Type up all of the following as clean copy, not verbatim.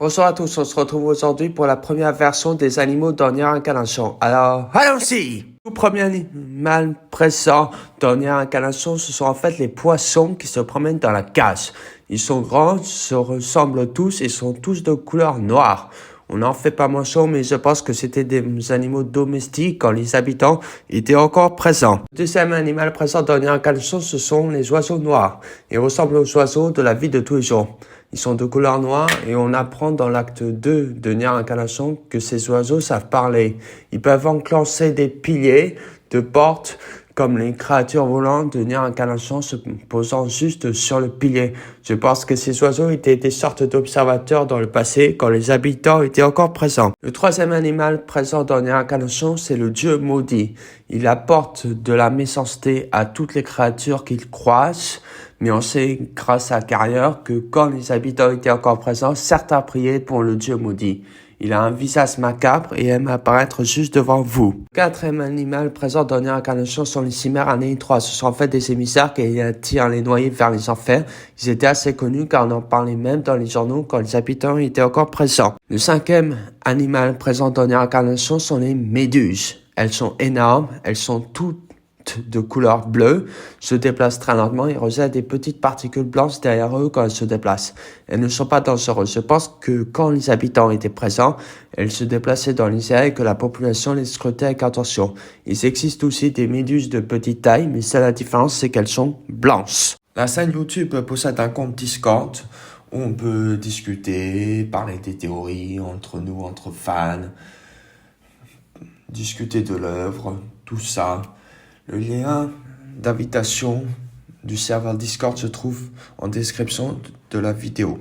Bonsoir à tous, on se retrouve aujourd'hui pour la première version des animaux dans Nier Incarnation. Alors, allons-y! Le premier animal présent dans Nier Incarnation, ce sont en fait les poissons qui se promènent dans la cage. Ils sont grands, se ressemblent tous et sont tous de couleur noire. On n'en fait pas mention, mais je pense que c'était des animaux domestiques quand les habitants étaient encore présents. Le deuxième animal présent dans Nier Incarnation, ce sont les oiseaux noirs. Ils ressemblent aux oiseaux de la vie de tous les jours. Ils sont de couleur noire et on apprend dans l'acte 2 de Nier Incarnation que ces oiseaux savent parler. Ils peuvent enclencher des piliers de portes comme les créatures volantes de Nier Incarnation se posant juste sur le pilier. Je pense que ces oiseaux étaient des sortes d'observateurs dans le passé quand les habitants étaient encore présents. Le troisième animal présent dans Nier Incarnation, c'est le dieu maudit. Il apporte de la méchanceté à toutes les créatures qu'il croise, mais on sait grâce à Carrière que quand les habitants étaient encore présents, certains priaient pour le dieu maudit. Il a un visage macabre et aime apparaître juste devant vous. Le quatrième animal présent dans Nier Incarnation sont les chimères Anéi 3. Ce sont en fait des émissaires qui attirent les noyés vers les enfers. Ils étaient assez connus car on en parlait même dans les journaux quand les habitants étaient encore présents. Le cinquième animal présent dans Nier Incarnation sont les méduses. Elles sont énormes, elles sont toutes de couleur bleue, se déplacent très lentement et rejettent des petites particules blanches derrière eux quand elles se déplacent. Elles ne sont pas dangereuses. Je pense que quand les habitants étaient présents, elles se déplaçaient dans les airs et que la population les scrutait avec attention. Il existe aussi des méduses de petite taille, mais la différence c'est qu'elles sont blanches. La chaîne YouTube possède un compte Discord où on peut discuter, parler des théories entre nous, entre fans, discuter de l'œuvre, tout ça. Le lien d'invitation du serveur Discord se trouve en description de la vidéo.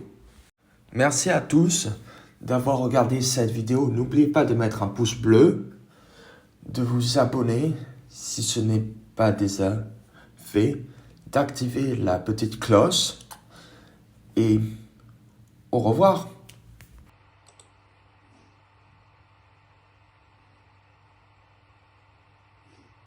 Merci à tous d'avoir regardé cette vidéo. N'oubliez pas de mettre un pouce bleu, de vous abonner si ce n'est pas déjà fait, d'activer la petite cloche et au revoir.